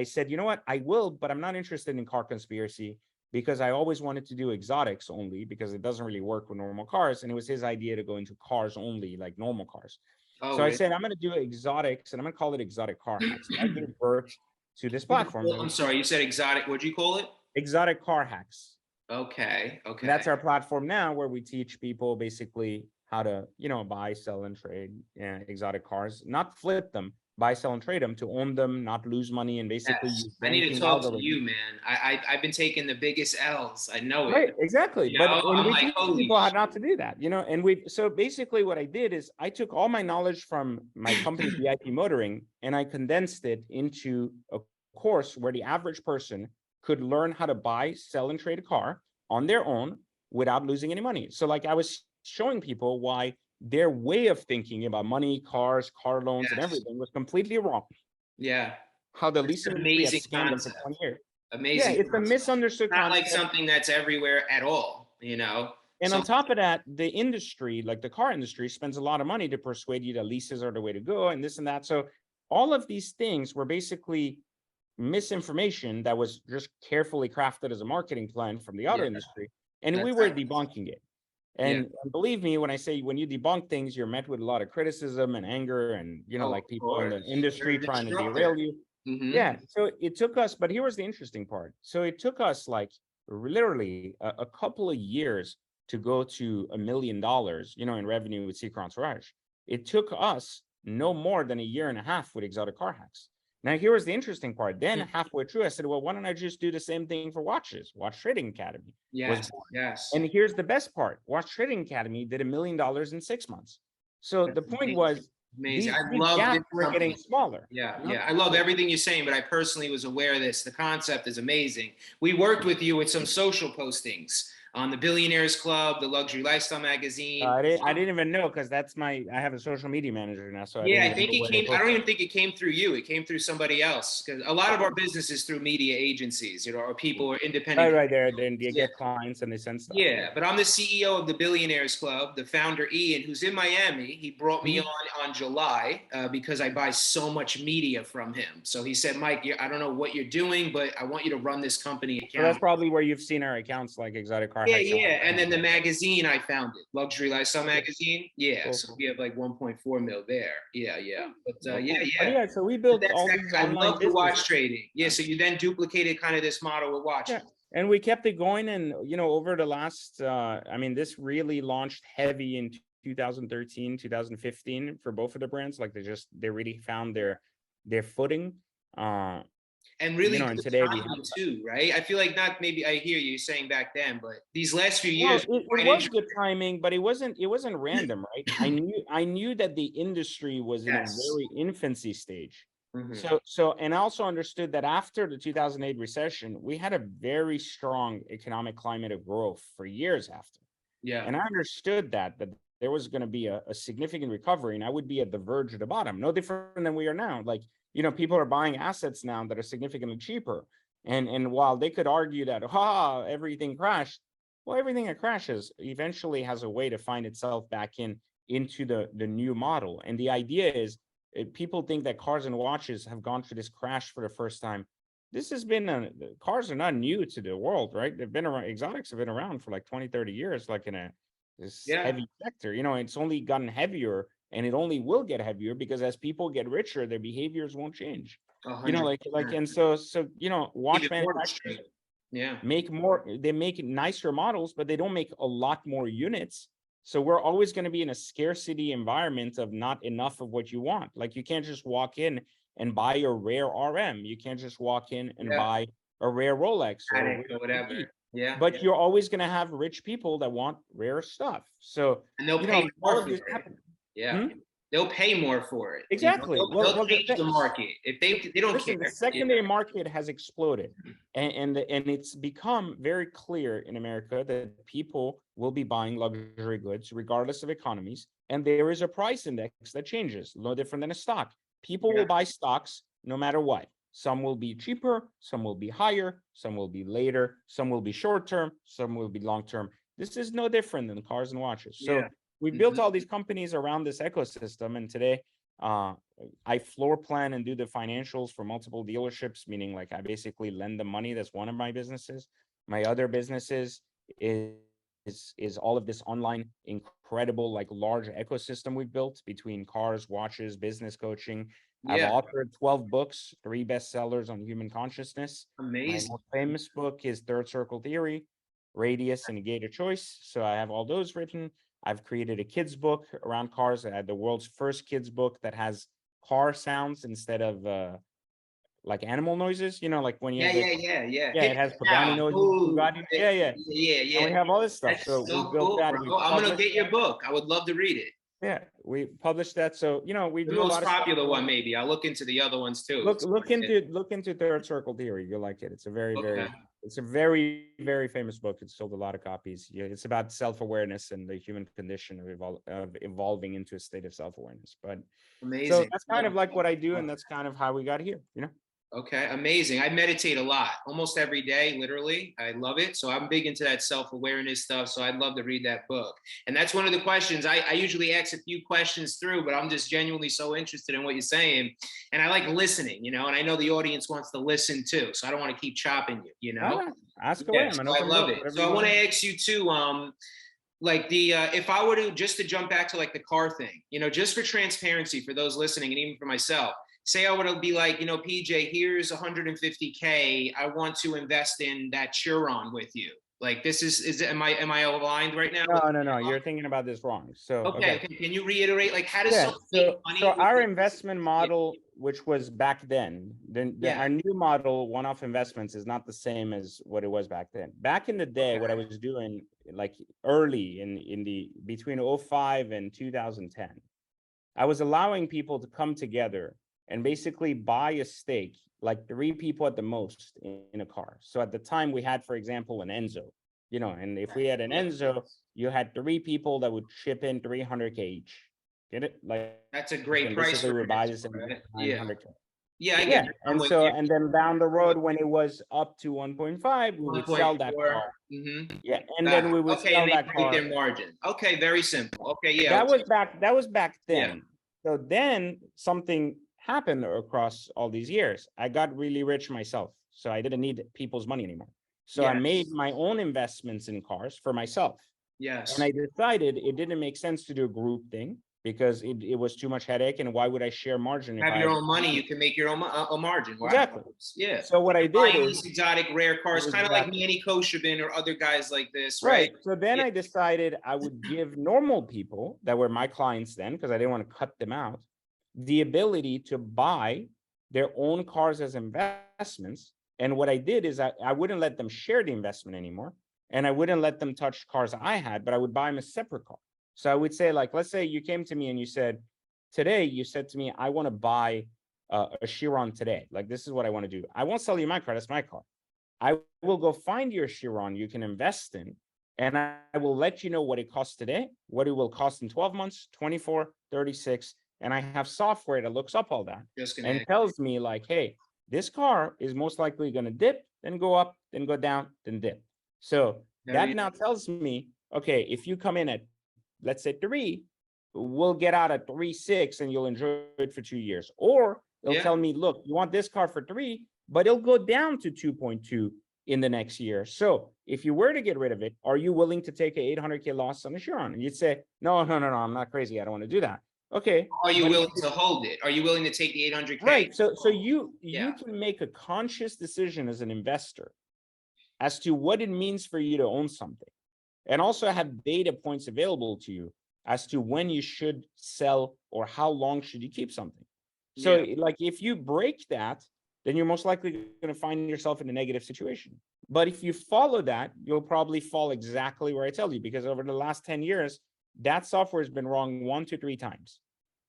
said, you know what, I will, but I'm not interested in Car Conspiracy because I always wanted to do exotics only because it doesn't really work with normal cars. And it was his idea to go into cars only, like normal cars. So I said, I'm going to do exotics and I'm going to call it Exotic Car Hacks. I gave birth to this platform. I'm sorry, you said exotic. What'd you call it? Exotic Car Hacks. Okay. And that's our platform now where we teach people basically how to, buy, sell, and trade exotic cars, not flip them, buy, sell, and trade them, to own them, not lose money, and basically. Yes. I need to talk to you, man. I've been taking the biggest L's. I know it. Right, exactly. But we teach people how not to do that, and so basically what I did is I took all my knowledge from my company, VIP Motoring, and I condensed it into a course where the average person could learn how to buy, sell, and trade a car on their own without losing any money. So I was showing people why their way of thinking about money, cars, car loans, and everything was completely wrong. Yeah. How the leasing amazing scammed them for 20 years. Amazing. Yeah, it's a misunderstood concept. Not concept. like something that's everywhere at all, And on top of that, the industry, like the car industry, spends a lot of money to persuade you that leases are the way to go and this and that. So all of these things were basically misinformation that was just carefully crafted as a marketing plan from the auto industry. And we were debunking it. And believe me, when I say when you debunk things, you're met with a lot of criticism and anger and, like people in the industry trying to derail you. Yeah. So it took us, but here was the interesting part. So it took us literally a couple of years to go to $1 million, in revenue with Secret Entourage. It took us no more than a year and a half with Exotic Car Hacks. Now, here was the interesting part. Then halfway through, I said, well, why don't I just do the same thing for watches? Watch Trading Academy. Yes. And here's the best part. Watch Trading Academy did $1 million in 6 months. So That's the point amazing. was, Amazing. I these love this gaps were getting company. smaller. Yeah, You know? yeah. I love everything you're saying, but I personally was aware of this. The concept is amazing. We worked with you with some social postings on the Billionaires Club, the Luxury Lifestyle magazine. I didn't even know, because I have a social media manager now, so I Yeah, didn't I even think know it where they came. I don't posted. even think it came through you. It came through somebody else. Because a lot of our business is through media agencies, or people or independent. Right there. Then they Yeah. get clients and they send stuff. Yeah, but I'm the CEO of the Billionaires Club. The founder, Ian, who's in Miami, he brought me on July because I buy so much media from him. So he said, Mike, I don't know what you're doing, but I want you to run this company So that's account. probably where you've seen our accounts, like Exotic Car Yeah, Hacks. yeah. And then the magazine I founded, Luxury Lifestyle magazine. Yeah, Cool, so cool. we have like 1.4 mil there. Yeah, yeah. But Well, yeah, cool. But yeah. yeah, so we But built all these I online love the watch businesses. trading. Yeah, so you then duplicated kind of this model with watches. Yeah. And we kept it going. And, over the last, this really launched heavy in 2013, 2015 for both of the brands. Like they really found their footing. And really And good today we have, timing too, right? I feel like not maybe I hear you saying back then, but these last few well, years it quite was interesting. good timing, but it wasn't random, right? I knew that the industry was in a Yes. very infancy stage. Mhm. So, and I also understood that after the 2008 recession, we had a very strong economic climate of growth for years after. Yeah. And I understood that there was going to be a significant recovery, and I would be at the verge of the bottom, no different than we are now. Like, people are buying assets now that are significantly cheaper. And while they could argue that, everything crashed, well, everything that crashes eventually has a way to find itself back into the new model. And the idea is, people think that cars and watches have gone through this crash for the first time. This has been cars are not new to the world, right? They've been around. Exotics have been around for like 20, 30 years, like in this Yeah. heavy sector. It's only gotten heavier, and it only will get heavier, because as people get richer, their behaviors won't change. 100%. And so watch Even more manufacturers extreme. Yeah. they make nicer models, but they don't make a lot more units. So we're always going to be in a scarcity environment of not enough of what you want. Like, you can't just walk in and buy a rare RM. You can't just walk in and Yeah. buy a rare Rolex or a rare Addict or whatever. TV. Yeah. But you're always going to have rich people that want rare stuff. So, And they'll pay all more of for this it. happens. Yeah. They'll pay more for it. Exactly. They'll change the market if they don't Listen, the care. secondary market has exploded, and it's become very clear in America that people will be buying luxury goods regardless of economies, and there is a price index that changes, no different than a stock. People Yeah. will buy stocks no matter what. Some will be cheaper, some will be higher, some will be later, some will be short term, some will be long term. This is no different than cars and watches. So Yeah. we built all these companies around this ecosystem, and today I floor plan and do the financials for multiple dealerships, meaning like I basically lend them money. That's one of my businesses. My other businesses is all of this online incredible, like, large ecosystem we've built between cars, watches, business coaching. I've Yeah. authored 12 books, 3 bestsellers on human consciousness. My Amazing. most famous book is Third Circle Theory, Radius, and Gator Choice. So I have all those written. I've created a kids book around cars. I had the world's first kids book that has car sounds instead of like animal noises. Like when you Yeah, have the, yeah, yeah, yeah. yeah, Hit it has me Pagani now. noises, Ooh. Bugatti. Yeah, yeah. Yeah, And yeah. we have all this stuff. That's So we so built cool, that. We bro. I'm gonna published get your that. book. I would love to read it. Yeah, we published that. So we The do a most lot of stuff. popular one, maybe. I'll look into the other ones too. Look into Third Circle Theory. You'll like it. It's a very, Okay. very famous book. It's sold a lot of copies. Yeah, it's about self-awareness and the human condition of evolving into a state of self-awareness. But Amazing. so that's kind of like what I do, and that's kind of how we got here. Okay, amazing. I meditate a lot, almost every day, literally. I love it. So I'm big into that self-awareness stuff. So I'd love to read that book. And that's one of the questions. I usually ask a few questions through, but I'm just genuinely so interested in what you're saying. And I like listening, and I know the audience wants to listen too. So I don't want to keep chopping you. Ask away. Yeah, I'm so an I open love book. it. So I want to ask you too, like if I were to just to jump back to like the car thing, just for transparency for those listening and even for myself, say I would be like, PJ, here's 150K. I want to invest in that Chiron with you. Like am I aligned right now? No. You're thinking about this wrong. So Okay. Can you reiterate, like, how does Yeah. someone make money? So our investment model, which was back then, Yeah. our new model, one-off investments, is not the same as what it was back then. Back in the day, what I was doing, like early in the between 05 and 2010, I was allowing people to come together and basically buy a stake, like 3 people at the most in a car. So at the time we had, for example, an Enzo, and if we had an Enzo, you had 3 people that would chip in 300K each. Get it? Like, That's a great and price basically for we an buy Enzo, this in right? Yeah. 900K. Yeah, I get Yeah, it. I'm and with so, you. and then down the road, when it was up to 1.5, we would sell that 1.4. car. Mm-hmm. Yeah, and then we would Okay, sell and they that break car. their margin. Okay, very simple. Okay, yeah. That was back Yeah. then. So then something happened across all these years. I got really rich myself, so I didn't need people's money anymore. So I made Yes. my own investments in cars for myself. Yes. And I decided it didn't make sense to do a group thing because it was too much headache. And why would I share margin if Have I your had own money, you can make your own a margin. Wow. Exactly. Yeah. So what I did Buying is these exotic rare cars, kind of like exactly. Manny Koshabin or other guys like this, Right. right? So then Yeah. I decided I would give normal people that were my clients then, because I didn't want to cut them out, the ability to buy their own cars as investments. And what I did is I wouldn't let them share the investment anymore. And I wouldn't let them touch cars I had, but I would buy them a separate car. So I would say, like, let's say you came to me and you said, today, you said to me, I want to buy a Chiron today. Like, this is what I want to do. I won't sell you my car. That's my car. I will go find your Chiron you can invest in, and I will let you know what it costs today, what it will cost in 12 months, 24, 36. And I have software that looks up all that and tells me, like, hey, this car is most likely going to dip, then go up, then go down, then dip. So that now tells me, okay, if you come in at, let's say 3, we'll get out at 3.6 and you'll enjoy it for 2 years. Or they'll tell me, look, you want this car for 3, but it'll go down to 2.2 in the next year. So if you were to get rid of it, are you willing to take a 800K loss on the Chiron? And you'd say, no, I'm not crazy. I don't want to do that. Okay. Are you willing to hold it? Are you willing to take the 800K? Right. So you can make a conscious decision as an investor as to what it means for you to own something, and also have data points available to you as to when you should sell or how long should you keep something. So like, if you break that, then you're most likely going to find yourself in a negative situation. But if you follow that, you'll probably fall exactly where I tell you, because over the last 10 years, that software has been wrong 1 to 3 times.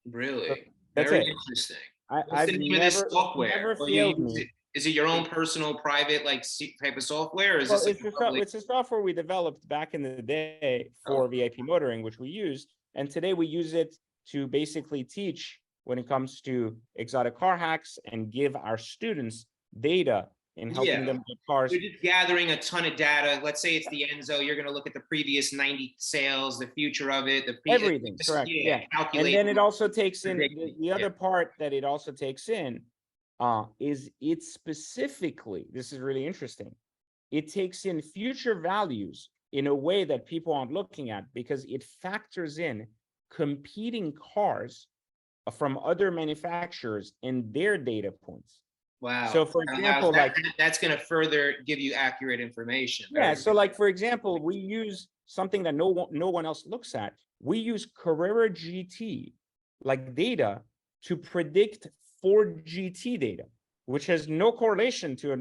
Really? So that's Very it. interesting. What's I've the name of this software? never failed me. Is it your own personal private type of software? Or is this it's a software we developed back in the day for VIP motoring, which we used. And today we use it to basically teach when it comes to exotic car hacks and give our students data in helping them get cars. You're just gathering a ton of data. Let's say it's the Enzo. You're going to look at the previous 90 sales, the future of it, everything. Correct. Yeah. And then it also takes in the other part that it also takes in is it specifically, this is really interesting, it takes in future values in a way that people aren't looking at, because it factors in competing cars from other manufacturers and their data points. Wow. So for example, that's going to further give you accurate information. Yeah. So like, for example, we use something that no one else looks at. We use Carrera GT like data to predict Ford GT data, which has no correlation to a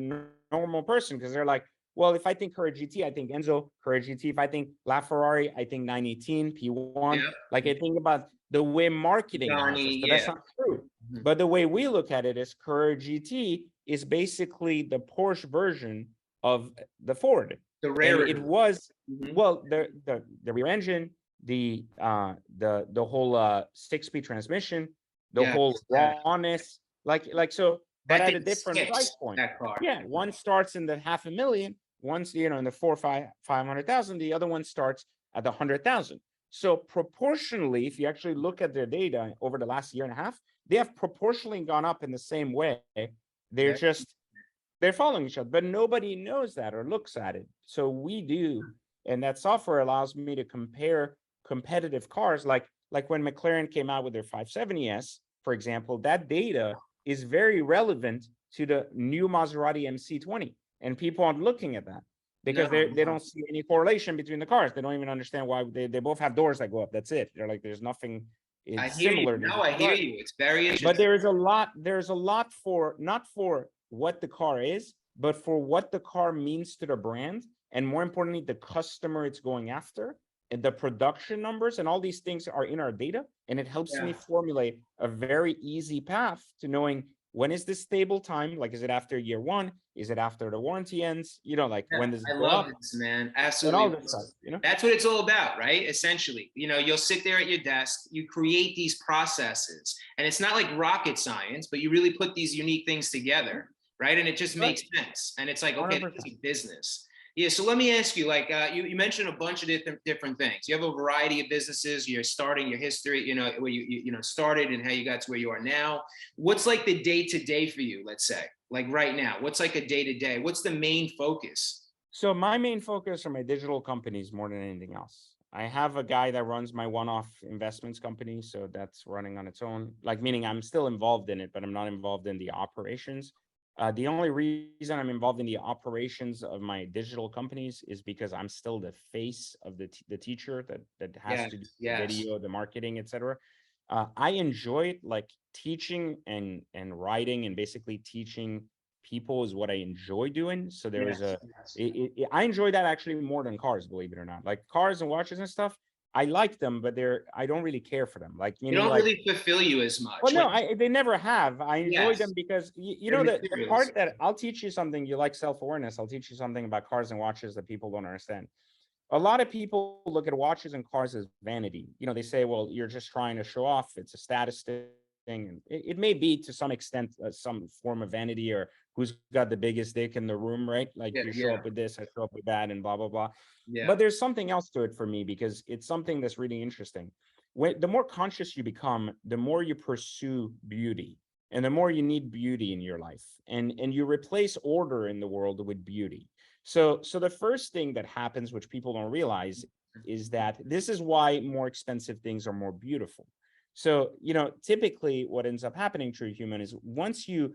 normal person, because they're like, well, if I think Carrera GT, I think Enzo, Carrera GT. If I think LaFerrari, I think 918, P1. Like, I think about the way marketing has this, but that's not true. But the way we look at it is Carrera GT is basically the Porsche version of the Ford. The rare. It was well, the rear engine, the whole 6-speed transmission, the whole rawness, like so, but at a different price point. That car. Yeah, one starts in the $500,000, one's in the 500,000. The other one starts at the 100,000. So proportionally, if you actually look at their data over the last year and a half, they have proportionally gone up in the same way. They're they're following each other, but nobody knows that or looks at it. So we do, and that software allows me to compare competitive cars, like when McLaren came out with their 570S, for example. That data is very relevant to the new Maserati MC20, and people aren't looking at that because they don't see any correlation between the cars. They don't even understand why they both have doors that go up. That's it. They're like, there's nothing similar. I hear you. It's very interesting. But there's a lot for, not for what the car is, but for what the car means to the brand, and more importantly, the customer it's going after. and the production numbers and all these things are in our data, and it helps me Yeah. formulate a very easy path to knowing when is this stable time, like is it after year one, is it after the warranty ends, like Yeah, when does it I go love up, this, man. and all Absolutely. this stuff. That's what it's all about, right? Essentially, you'll sit there at your desk, you create these processes, and it's not like rocket science, but you really put these unique things together, right? And it just Right. makes sense. And it's like, okay, this 100%. is a business. Yeah. So let me ask you, like, you mentioned a bunch of different things. You have a variety of businesses. You're starting your history, where you started and how you got to where you are now. What's like the day to day for you? Let's say, like right now, what's like a day to day? What's the main focus? So my main focus are my digital companies more than anything else. I have a guy that runs my one-off investments company, so that's running on its own. Like, meaning I'm still involved in it, but I'm not involved in the operations. The only reason I'm involved in the operations of my digital companies is because I'm still the face of the teacher that has Yes, to do the yes. video, the marketing, etc. I enjoy it, like teaching and writing and basically teaching people is what I enjoy doing. So there is Yes, a yes. I enjoy that actually more than cars, believe it or not. Like cars and watches and stuff, I like them, but I don't really care for them. Like They meaning don't like, really fulfill you as well, much. no, Like, they never have. I enjoy them yes, because you they're know the materials. part that I'll teach you something, you like self-awareness. I'll teach you something about cars and watches that people don't understand. A lot of people look at watches and cars as vanity. They say, well, you're just trying to show off. It's a status thing. And it may be to some extent some form of vanity, or who's got the biggest dick in the room, right? Like Yeah, you show yeah, up with this, I show up with that, and blah, blah, blah. yeah. But there's something else to it for me because it's something that's really interesting. The more conscious you become, the more you pursue beauty, and the more you need beauty in your life, and you replace order in the world with beauty. So the first thing that happens, which people don't realize, is that this is why more expensive things are more beautiful. So, typically what ends up happening to a human is once you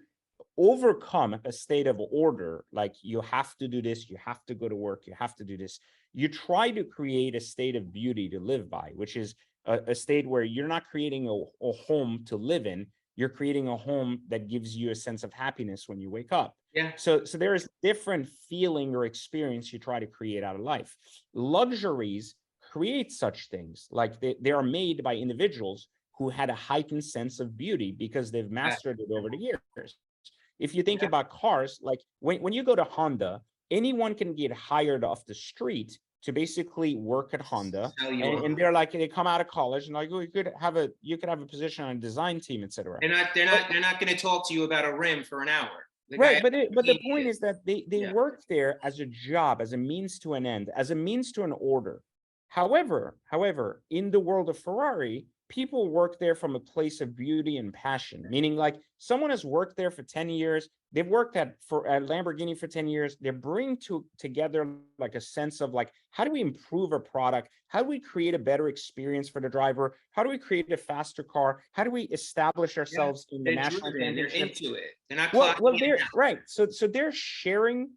overcome a state of order, like you have to do this, you have to go to work, you have to do this, you try to create a state of beauty to live by, which is a state where you're not creating a home to live in, you're creating a home that gives you a sense of happiness when you wake up. Yeah. So there is different feeling or experience you try to create out of life. Luxuries create such things, like they are made by individuals who had a heightened sense of beauty because they've Yeah. mastered it over the years. If you think Yeah. about cars, like when you go to Honda, anyone can get hired off the street to basically work at Honda. Sell you And on. they're like, they come out of college and like, oh, you could have a position on a design team, etc. They're not going to talk to you about a rim for an hour. The guy Right, has but the point immediate. is that they Yeah. work there as a job, as a means to an end, as a means to an order. However, in the world of Ferrari, people work there from a place of beauty and passion, meaning like someone has worked there for 10 years, they've worked at Lamborghini for 10 years, they bring together like a sense of like, how do we improve a product? How do we create a better experience for the driver? How do we create a faster car? How do we establish Yeah. ourselves in the They're national driven. They're championship? into it. They're not Well, clocking in they're and out. right. So they're sharing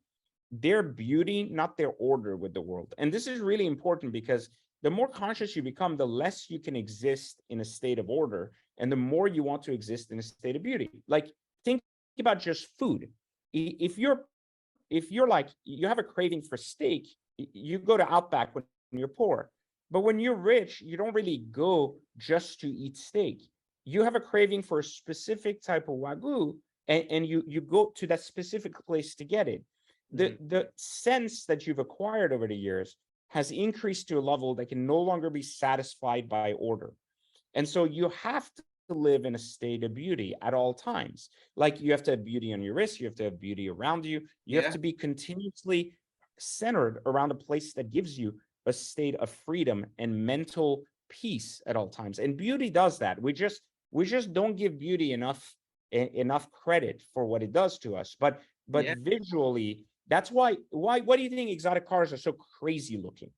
their beauty, not their order, with the world. And this is really important because the more conscious you become, the less you can exist in a state of order, and the more you want to exist in a state of beauty. Like think about just food. If you're like you have a craving for steak, you go to Outback when you're poor. But when you're rich, you don't really go just to eat steak. You have a craving for a specific type of wagyu, and you go to that specific place to get it. Mhm. The sense that you've acquired over the years has increased to a level that can no longer be satisfied by order. And so you have to live in a state of beauty at all times. Like you have to have beauty on your wrist, you have to have beauty around you, you have Yeah. to be continuously centered around a place that gives you a state of freedom and mental peace at all times. And beauty does that. We just don't give beauty enough credit for what it does to us. But Yeah. visually, that's why what do you think exotic cars are so crazy looking?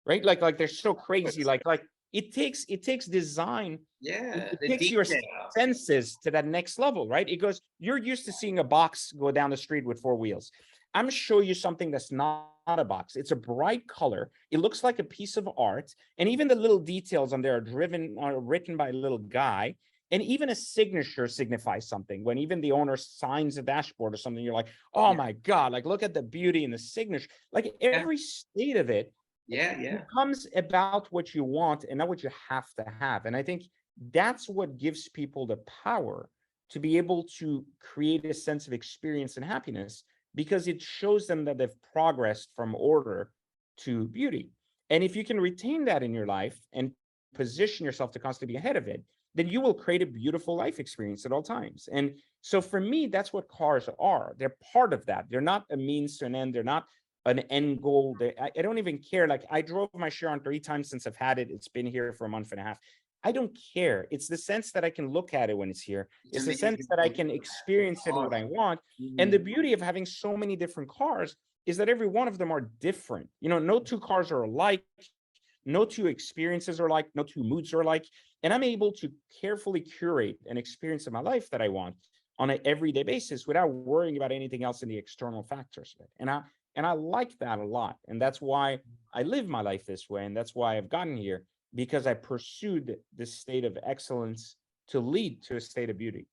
Right? Like they're so crazy. Like it takes design. It, Yeah. it The takes your detail. senses to that next level, right? It goes, you're used to seeing a box go down the street with four wheels. I'm gonna show you something that's not a box. It's a bright color. It looks like a piece of art, and even the little details on there are written by a little guy. And even a signature signifies something. When even the owner signs a dashboard or something, you're like, oh Yeah. my God, like look at the beauty in the signature. Like Yeah. every state of it Yeah, It yeah. becomes about what you want and not what you have to have. And I think that's what gives people the power to be able to create a sense of experience and happiness, because it shows them that they've progressed from order to beauty. And if you can retain that in your life and position yourself to constantly be ahead of it, then you will create a beautiful life experience at all times. And so for me, that's what cars are. They're part of that. They're not a means to an end. They're not an end goal. I don't even care. Like, I drove my Chiron 3 times since I've had it. It's been here for a month and a half. I don't care. It's the sense that I can look at it when it's here. It's the sense that I can experience it when I want. And the beauty of having so many different cars is that every one of them are different. You know, no two cars are alike. No two experiences are alike. No two moods are alike. And I'm able to carefully curate an experience of my life that I want on an everyday basis without worrying about anything else in the external factors of it. And I like that a lot. And that's why I live my life this way. And that's why I've gotten here, because I pursued this state of excellence to lead to a state of beauty.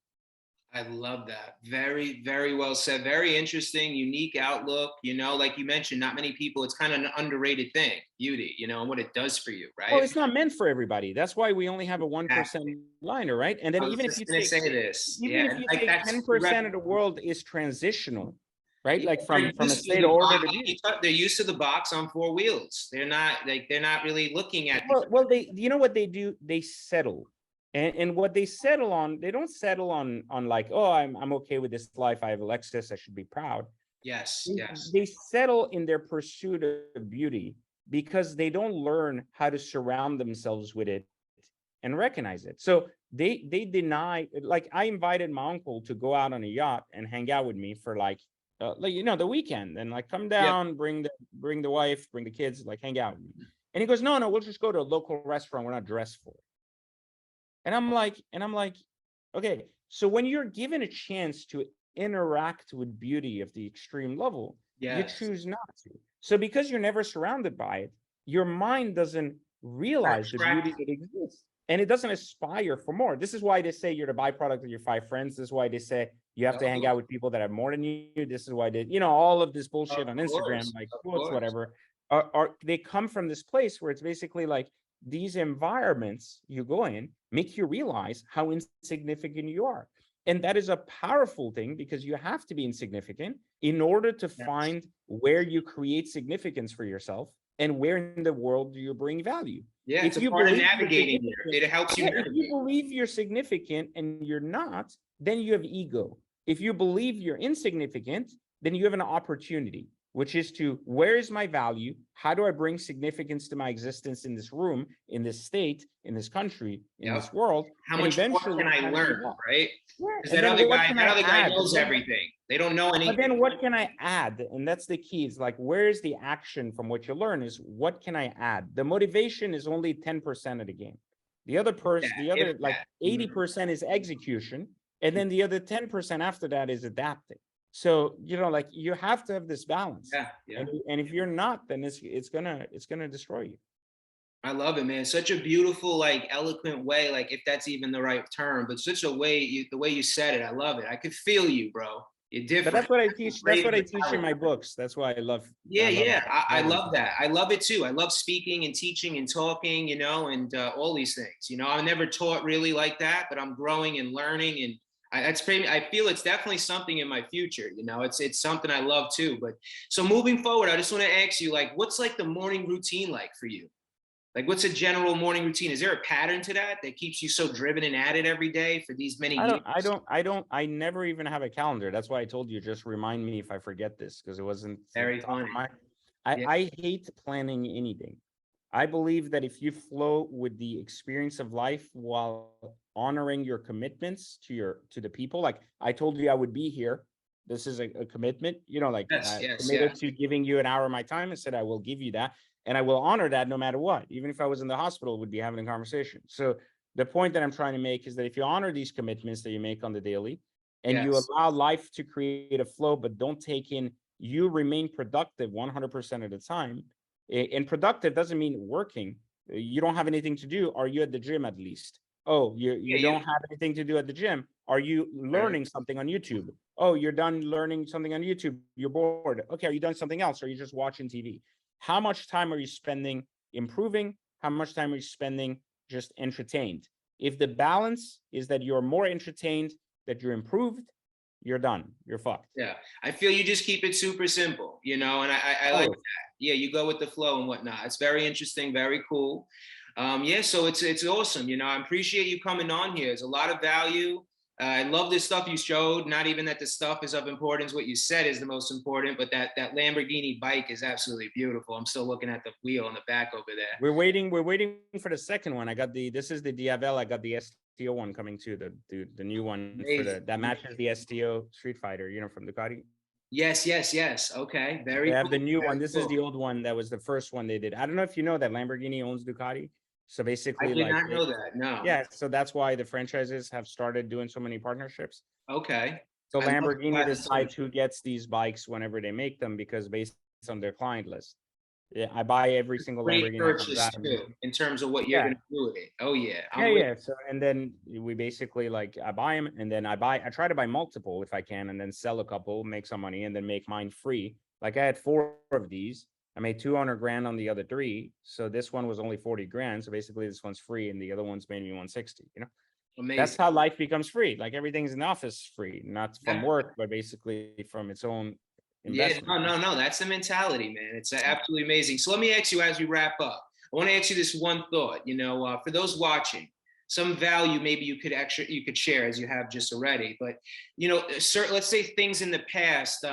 I love that. Very, very well said. Very interesting, unique outlook. You know, like you mentioned, not many people, it's kind of an underrated thing, beauty, you know, and what it does for you, Well, right? it's not meant for everybody. That's why we only have a 1% Exactly. liner, right? And then I was even if just you gonna take, say this. even Yeah. if And you like take that's 10% of the world is transitional, right? yeah, Like they're from a used to state the of order box. to beauty. They're used to the box on four wheels. They're not really looking at the Well, they, you know what they do? They settle. And what they settle on, they don't settle on like, oh, I'm okay with this life. I have a Lexus. I should be proud. yes, They yes. they settle in their pursuit of beauty because they don't learn how to surround themselves with it and recognize it. So they deny, like, I invited my uncle to go out on a yacht and hang out with me for like, you know, the weekend, and like come Yep. down, bring the wife, bring the kids, like hang out with me. And he goes, no, we'll just go to a local restaurant. We're not dressed for it. And I'm like, okay, so when you're given a chance to interact with beauty of the extreme level, you Yes. choose not to. So because you're never surrounded by it, your mind doesn't realize the beauty that exists, and it doesn't aspire for more. This is why they say you're the byproduct of your five friends. This is why they say you have to hang out with people that have more than you. This is why they, you know, all of this bullshit on Instagram, like Of quotes, course. whatever, are they come from this place where it's basically like, these environments you go in make you realize how insignificant you are. And that is a powerful thing, because you have to be insignificant in order to Yes. find where you create significance for yourself and where in the world do you bring value. Yeah, it's If a you part of believe you're navigating here. significant, It helps you yeah, if you navigate. believe you're significant and you're not, then you have ego. If you believe you're insignificant, then you have an opportunity, which is to, where is my value? How do I bring significance to my existence in this room, in this state, in this country, in Yep. this world? How And much more eventually can I kind of learn, evolve. right? Yeah. Because And then what can that I other guy add? knows everything. They don't know But anything. then what can I add? And that's the key. It's like, where's the action from what you learn is, what can I add? The motivation is only 10% of the game. The other person, the If other like that. 80% is execution. And then the other 10% after that is adapting. So, you know, like, you have to have this balance. Yeah, yeah. And if you're not, then it's gonna destroy you. I love it, man. Such a beautiful, like, eloquent way, like, if that's even the right term, but such a way, the way you said it, I love it. I could feel you, bro. You're But different. that's what I teach. That's Great what I teach in mentality. my books. That's why Yeah, I love yeah. I writing. love that. I love it too. I love speaking and teaching and talking, you know, and all these things. You know, I never taught really like that, but I'm growing and learning, and I feel it's definitely something in my future. You know, it's something I love too. But so moving forward, I just want to ask you, like, what's like the morning routine like for you? Like, what's a general morning routine? Is there a pattern to that that keeps you so driven and at it every day for these many years? I never even have a calendar. That's why I told you, just remind me if I forget this, because it wasn't Very top of funny. my. Yeah. I hate planning anything. I believe that if you flow with the experience of life while honoring your commitments to the people, like I told you I would be here. This is a commitment, you know, like Yes, I yes, committed yes. to giving you an hour of my time and said I will give you that. And I will honor that no matter what. Even if I was in the hospital, we'd be having a conversation. So the point that I'm trying to make is that if you honor these commitments that you make on the daily, and you Yes. allow life to create a flow, but don't take in, you remain productive 100% of the time. And productive doesn't mean working. You don't have anything to do. Are you at the gym at least? Oh, you Yeah, don't you, have anything to do at the gym. Are you right. learning something on YouTube? Oh, you're done learning something on YouTube. You're bored. Okay, are you done something else? Or are you just watching TV? How much time are you spending improving? How much time are you spending just entertained? If the balance is that you're more entertained, that you're improved, you're done. You're fucked. Yeah, I feel you just keep it super simple, and I like that. Yeah, you go with the flow and whatnot. It's very interesting, very cool. Yeah, so it's awesome. I appreciate you coming on here. There's a lot of value. I love this stuff you showed. Not even that the stuff is of importance. What you said is the most important, but that Lamborghini bike is absolutely beautiful. I'm still looking at the wheel in the back over there. We're waiting for the second one. This is the Diavel. I got the STO one coming too, the new one for that matches the STO Street Fighter, from Ducati. Yes. Okay, very They have cool. the new one. This is the old one. That was the first one they did. I don't know if you know that Lamborghini owns Ducati. So basically, I did not know that. No. Yeah, so that's why the franchises have started doing so many partnerships. Okay. So Lamborghini decides who gets these bikes whenever they make them, because based on their client list. Yeah, I buy every single Lamborghini. Purchase too, in terms of what you're going to do with it. Oh yeah. Yeah. So and then we basically I buy them, and then I try to buy multiple if I can, and then sell a couple, make some money, and then make mine free. Like I had 4 of these. I made 200 grand on the other 3. So this one was only 40 grand. So basically this one's free and the other one's made me 160, Amazing. That's how life becomes free. Like everything's in the office free, not from work, but basically from its own investment. Yeah, no. That's the mentality, man. It's absolutely amazing. So let me ask you as we wrap up, I want to ask you this one thought, for those watching, some value maybe you could share as you have just already, but, let's say things in the past,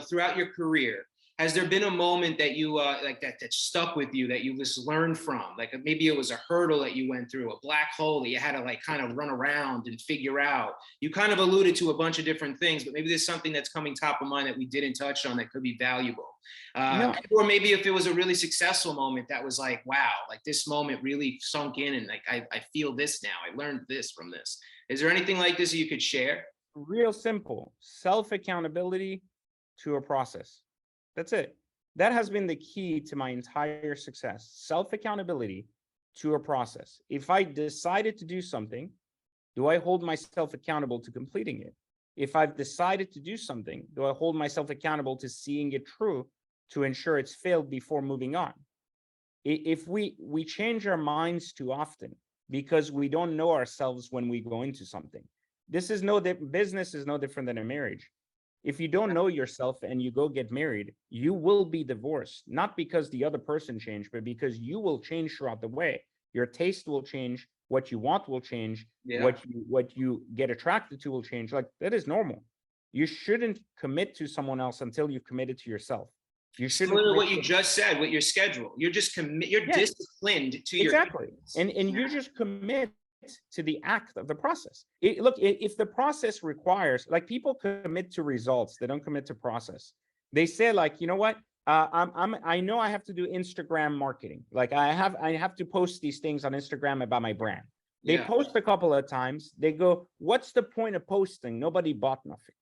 throughout your career, has there been a moment that you that stuck with you that you just learned from? Like maybe it was a hurdle that you went through, a black hole that you had to kind of run around and figure out. You kind of alluded to a bunch of different things, but maybe there's something that's coming top of mind that we didn't touch on that could be valuable. Or maybe if it was a really successful moment that was like, wow, like this moment really sunk in and I feel this now. I learned this from this. Is there anything like this you could share? Real simple, self-accountability to a process. That's it. That has been the key to my entire success. Self-accountability to a process. If I decided to do something, do I hold myself accountable to completing it? If I've decided to do something, do I hold myself accountable to seeing it through to ensure it's failed before moving on? If we change our minds too often because we don't know ourselves when we go into something. Business is no different than a marriage. If you don't know yourself and you go get married, you will be divorced, not because the other person changed, but because you will change throughout the way. Your taste will change, what you want will change, what you get attracted to will change. Like that is normal. You shouldn't commit to someone else until you've committed to yourself. You shouldn't. Similar to what you just said with your schedule. You're just disciplined to your and you just commit to the act of the process. If the process requires, like people commit to results, they don't commit to process. They say like, you know what? I know I have to do Instagram marketing. Like I have to post these things on Instagram about my brand. They post a couple of times. They go, what's the point of posting? Nobody bought nothing.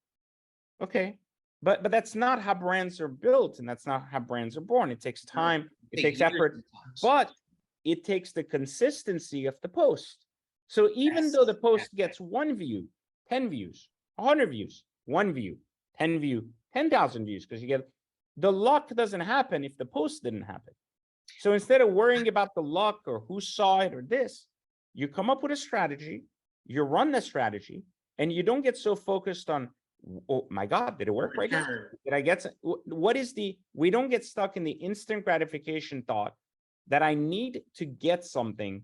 Okay. But that's not how brands are built, and that's not how brands are born. It takes time, it takes effort, but it takes the consistency of the post. So even though the post gets 1 view, 10 views, 100 views, 1 view, 10 view, 10,000 views, because the luck doesn't happen if the post didn't happen. So instead of worrying about the luck or who saw it or this, you come up with a strategy, you run the strategy, and you don't get so focused on, oh my God, did it work right now? Did I get we don't get stuck in the instant gratification thought that I need to get something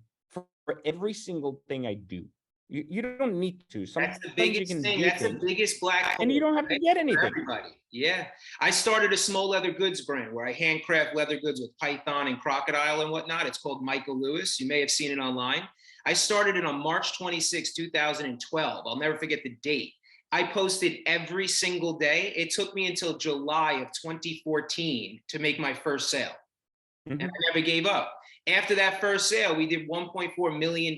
for every single thing I do. You don't need to. That's the biggest thing. That's the biggest black hole. And you don't have to get anything. Everybody. Yeah. I started a small leather goods brand where I handcraft leather goods with python and crocodile and whatnot. It's called Michael Lewis. You may have seen it online. I started it on March 26, 2012. I'll never forget the date. I posted every single day. It took me until July of 2014 to make my first sale. And I never gave up. After that first sale, we did $1.4 million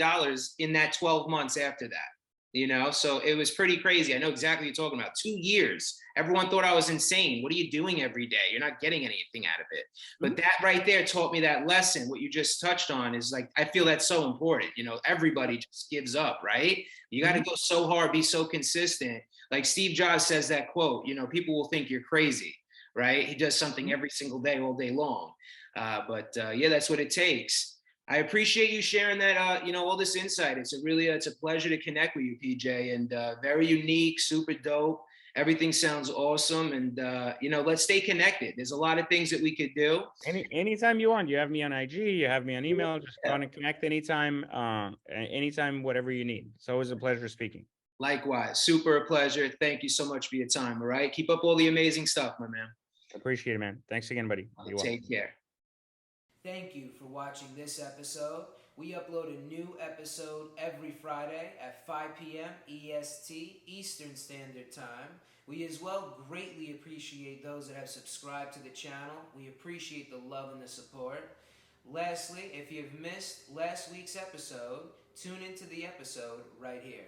in that 12 months after that, so it was pretty crazy. I know exactly what you're talking about. 2 years. Everyone thought I was insane. What are you doing every day? You're not getting anything out of it. But that right there taught me that lesson. What you just touched on is like, I feel that's so important. Everybody just gives up, right? You got to go so hard, be so consistent. Like Steve Jobs says that quote, people will think you're crazy. right? He does something every single day, all day long. But yeah, that's what it takes. I appreciate you sharing that, all this insight. It's a pleasure to connect with you, PJ, and very unique, super dope. Everything sounds awesome, and let's stay connected. There's a lot of things that we could do. Anytime you want. You have me on IG, you have me on email. Just want to connect anytime, anytime, whatever you need. It's always a pleasure speaking. Likewise, super a pleasure. Thank you so much for your time. All right, keep up all the amazing stuff, my man. Appreciate it, man. Thanks again, buddy. Take care. Thank you for watching this episode. We upload a new episode every Friday at 5 p.m. EST, Eastern Standard Time. We as well greatly appreciate those that have subscribed to the channel. We appreciate the love and the support. Lastly, if you've missed last week's episode, tune into the episode right here.